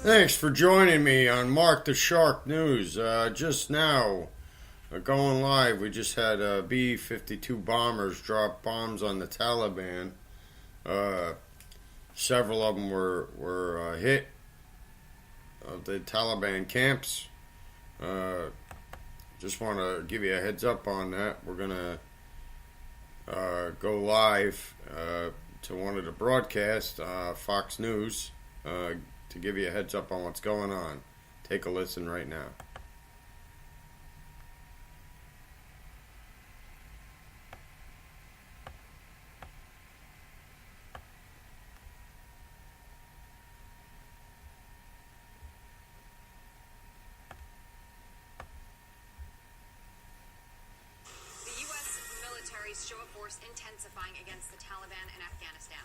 Thanks for joining me on Mark the Shark News. Just now, going live, we just had B 52 bombers drop bombs on the Taliban. Several of them were hit of the Taliban camps. Just want to give you a heads up on that. We're going to go live to one of the broadcasts, Fox News, to give you a heads up on what's going on. Take a listen right now. Show of force intensifying against the Taliban in Afghanistan.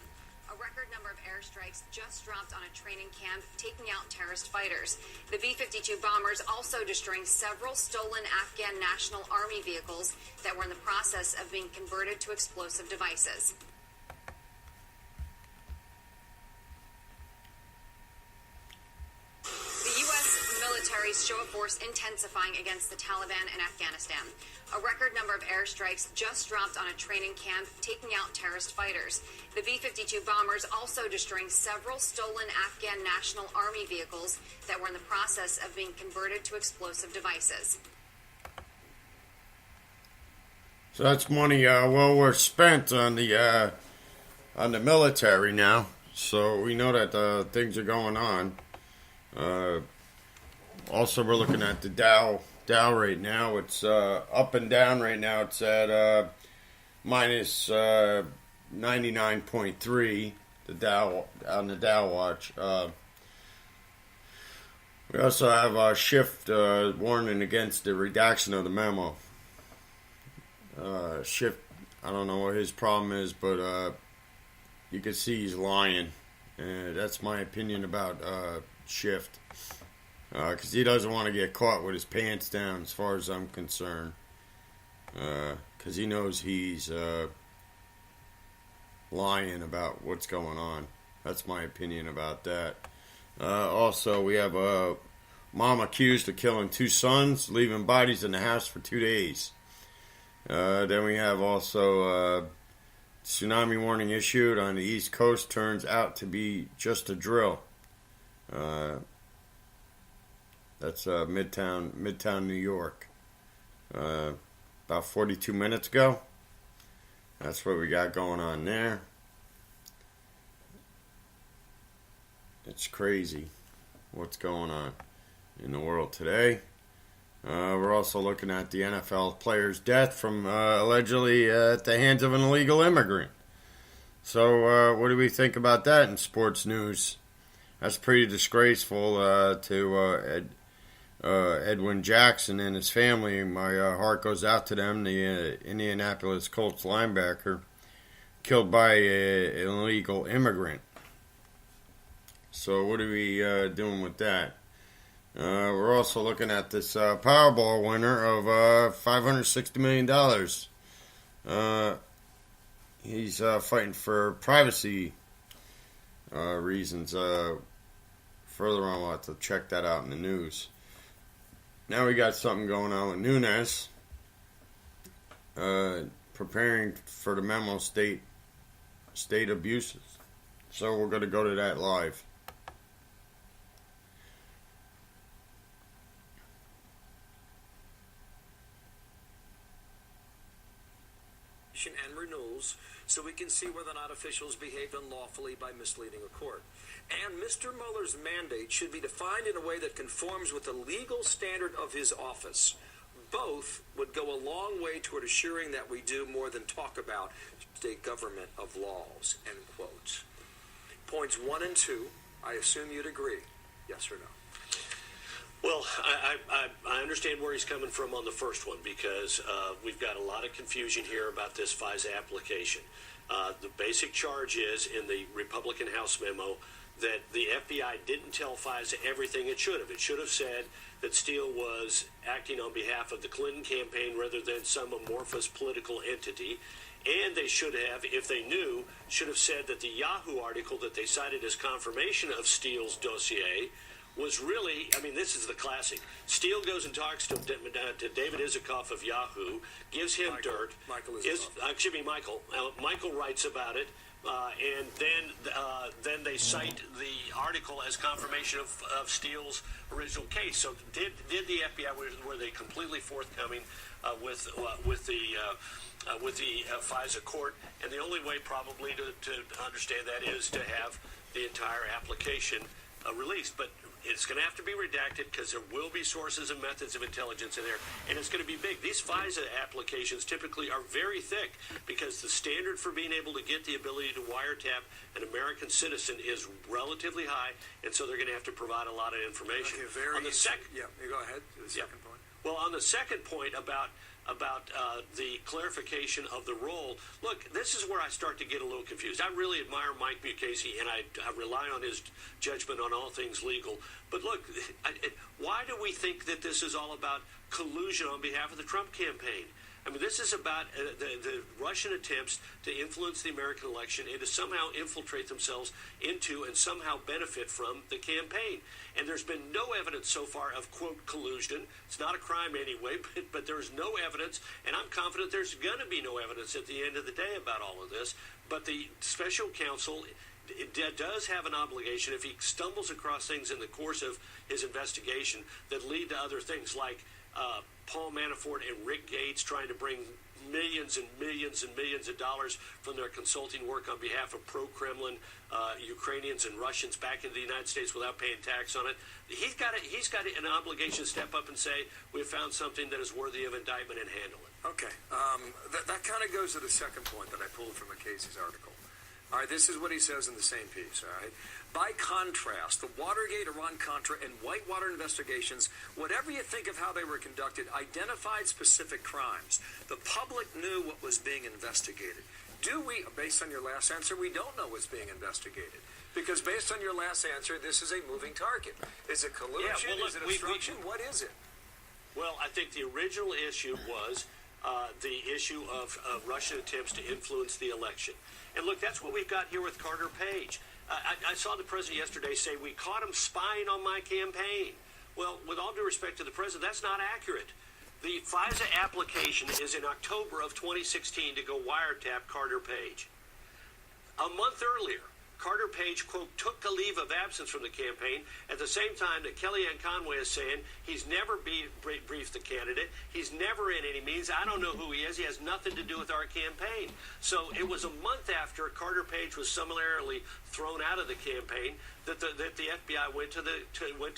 A record number of airstrikes just dropped on a training camp, taking out terrorist fighters. The B-52 bombers also destroying several stolen Afghan National Army vehicles that were in the process of being converted to explosive devices. Show of force intensifying against the Taliban in Afghanistan. A record number of airstrikes just dropped on a training camp, taking out terrorist fighters. The B-52 bombers also destroying several stolen Afghan National Army vehicles that were in the process of being converted to explosive devices. So that's money well worth spent on the military now. So we know that things are going on. Also, we're looking at the Dow right now. It's up and down right now. It's at minus 99.3. The Dow on the Dow watch. We also have a Schiff warning against the redaction of the memo. Schiff, I don't know what his problem is, but you can see he's lying. That's my opinion about Schiff. Because he doesn't want to get caught with his pants down, as far as I'm concerned. Because he knows he's lying about what's going on. That's my opinion about that. Also, we have a mom accused of killing two sons, leaving bodies in the house for 2 days. Then we have also tsunami warning issued on the East Coast. Turns out to be just a drill. That's Midtown, New York. About 42 minutes ago. That's what we got going on there. It's crazy what's going on in the world today. We're also looking at the NFL player's death from allegedly at the hands of an illegal immigrant. So what do we think about that in sports news? That's pretty disgraceful to Edwin Jackson and his family. My heart goes out to them. The Indianapolis Colts linebacker killed by an illegal immigrant. So what are we doing with that? We're also looking at this Powerball winner of $560 million. He's fighting for privacy reasons. Further on, we'll have to check that out in the news. Now we got something going on with Nunes, preparing for the memo state abuses. So we're going to go to that live. And renewals, so we can see whether or not officials behaved unlawfully by misleading a court. And Mr. Mueller's mandate should be defined in a way that conforms with the legal standard of his office. Both would go a long way toward assuring that we do more than talk about state government of laws, end quote. Points 1 and 2, I assume you'd agree. Yes or no? Well, I understand where he's coming from on the first one, because we've got a lot of confusion here about this FISA application. The basic charge is in the Republican House memo that the FBI didn't tell FISA everything it should have. It should have said that Steele was acting on behalf of the Clinton campaign rather than some amorphous political entity. And they should have, if they knew, should have said that the Yahoo article that they cited as confirmation of Steele's dossier was really, I mean, this is the classic. Steele goes and talks to David Isikoff of Yahoo, gives him dirt. Michael Isikoff. Excuse me, Michael. Michael writes about it, and then they cite the article as confirmation of Steele's original case. So did the FBI, were they completely forthcoming with the FISA court? And the only way probably to understand that is to have the entire application released. But it's going to have to be redacted because there will be sources and methods of intelligence in there, and it's going to be big. These FISA applications typically are very thick because the standard for being able to get the ability to wiretap an American citizen is relatively high, and so they're going to have to provide a lot of information. Okay, on the second, you go ahead to the second point. Well, on the second point about the clarification of the role, look, this is where I start to get a little confused. I really admire Mike Mukasey, and I rely on his judgment on all things legal. But look, why do we think that this is all about collusion on behalf of the Trump campaign? I mean, this is about the Russian attempts to influence the American election and to somehow infiltrate themselves into and somehow benefit from the campaign. And there's been no evidence so far of, quote, collusion. It's not a crime anyway, but there's no evidence, and I'm confident there's going to be no evidence at the end of the day about all of this. But the special counsel does have an obligation, if he stumbles across things in the course of his investigation that lead to other things like Paul Manafort and Rick Gates trying to bring millions and millions and millions of dollars from their consulting work on behalf of pro-Kremlin Ukrainians and Russians back into the United States without paying tax on it. He's got an obligation to step up and say, we've found something that is worthy of indictment and handle it. Okay. That kind of goes to the second point that I pulled from McCasey's article. All right, this is what he says in the same piece, all right? By contrast, the Watergate, Iran-Contra, and Whitewater investigations, whatever you think of how they were conducted, identified specific crimes. The public knew what was being investigated. Do we, based on your last answer, we don't know what's being investigated. Because based on your last answer, this is a moving target. Is it collusion? Is it obstruction? What is it? Well, I think the original issue was the issue of Russian attempts to influence the election. And look, that's what we've got here with Carter Page. I saw the president yesterday say, we caught him spying on my campaign. Well, with all due respect to the president, that's not accurate. The FISA application is in October of 2016 to go wiretap Carter Page. A month earlier, Carter Page, quote, took a leave of absence from the campaign at the same time that Kellyanne Conway is saying he's never briefed the candidate. He's never in any meetings. I don't know who he is. He has nothing to do with our campaign. So it was a month after Carter Page was summarily thrown out of the campaign that the FBI went to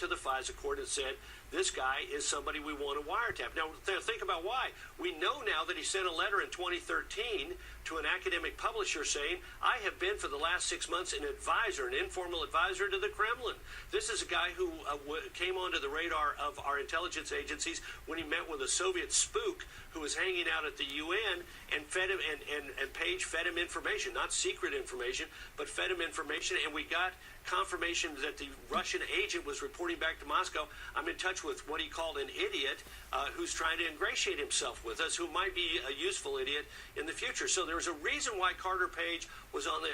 the FISA court and said, this guy is somebody we want to wiretap. Now, think about why. We know now that he sent a letter in 2013 to an academic publisher saying, I have been for the last 6 months an advisor, an informal advisor to the Kremlin. This is a guy who came onto the radar of our intelligence agencies when he met with a Soviet spook who was hanging out at the UN and fed him, and Page fed him information, not secret information, but fed him information, and we got confirmation that the Russian agent was reporting back to Moscow. I'm in touch with what he called an idiot who's trying to ingratiate himself with us, who might be a useful idiot in the future. So there's a reason why Carter Page was on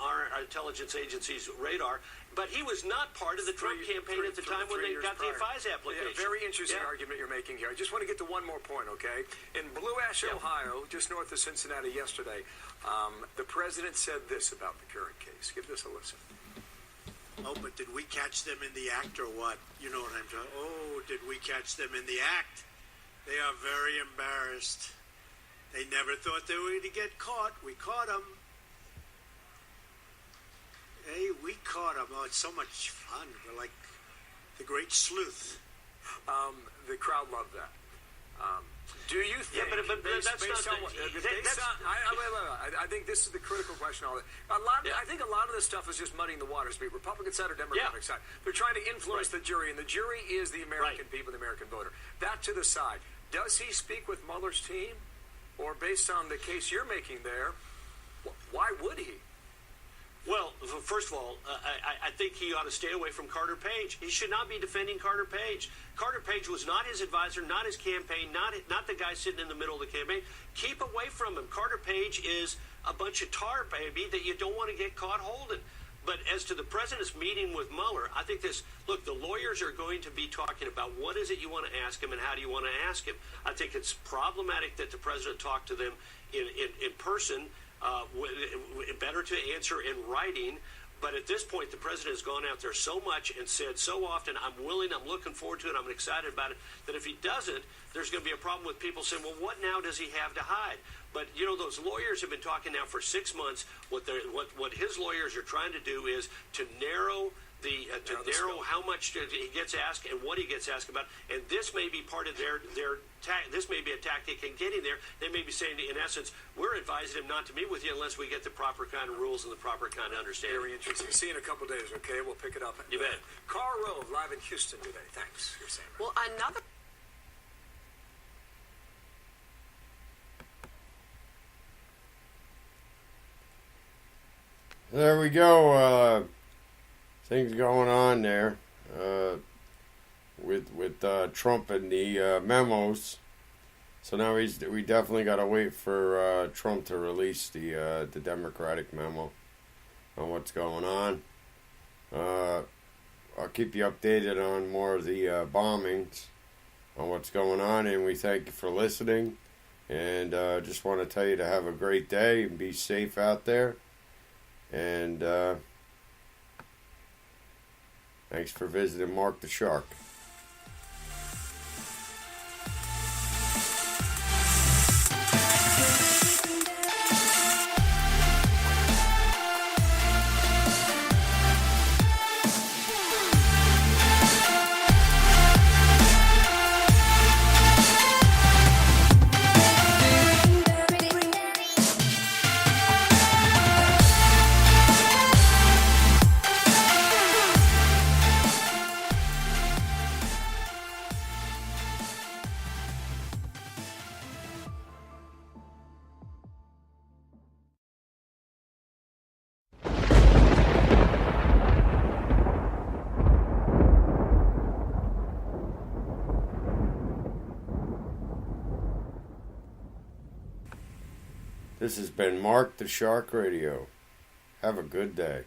our intelligence agency's radar, but he was not part of the Trump campaign at the time when they got the FISA application. Yeah, very interesting argument you're making here. I just want to get to one more point, okay? In Blue Ash, Ohio, just north of Cincinnati yesterday, the president said this about the current case. Give this a listen. Oh, but did we catch them in the act or what? You know what I'm talking. Oh, did we catch them in the act? They are very embarrassed. They never thought they were going to get caught. We caught them. Hey, we caught them. Oh, it's so much fun. We're like the great sleuth. The crowd loved that. Do you think? Yeah, but that's not. I think this is the critical question. I think a lot of this stuff is just muddying the waters. Be it Republican side or Democratic side. They're trying to influence the jury, and the jury is the American people, the American voter. That to the side. Does he speak with Mueller's team, or based on the case you're making there, why would he? Well, first of all, I think he ought to stay away from Carter Page. He should not be defending Carter Page. Carter Page was not his advisor, not his campaign, not the guy sitting in the middle of the campaign. Keep away from him. Carter Page is a bunch of tar, baby, that you don't want to get caught holding. But as to the president's meeting with Mueller, I think this, look, the lawyers are going to be talking about what is it you want to ask him and how do you want to ask him. I think it's problematic that the president talked to them in person, better to answer in writing. But at this point, the president has gone out there so much and said so often, I'm willing, I'm looking forward to it, I'm excited about it, that if he doesn't, there's going to be a problem with people saying, well, what now does he have to hide? But, you know, those lawyers have been talking now for 6 months. What his lawyers are trying to do is to narrow narrow how much he gets asked and what he gets asked about. And this may be part of this may be a tactic in getting there. They may be saying, in essence, we're advising him not to meet with you unless we get the proper kind of rules and the proper kind of understanding. Very interesting. See you in a couple days, okay? We'll pick it up. You bet. Carl Rove, live in Houston today. Thanks. You're Sam. Well, another. There we go. Things going on there with Trump and the memos. So now we definitely got to wait for Trump to release the Democratic memo on what's going on. I'll keep you updated on more of the bombings, on what's going on, and we thank you for listening. And just want to tell you to have a great day and be safe out there. And thanks for visiting Mark the Shark. This has been Mark the Shark Radio. Have a good day.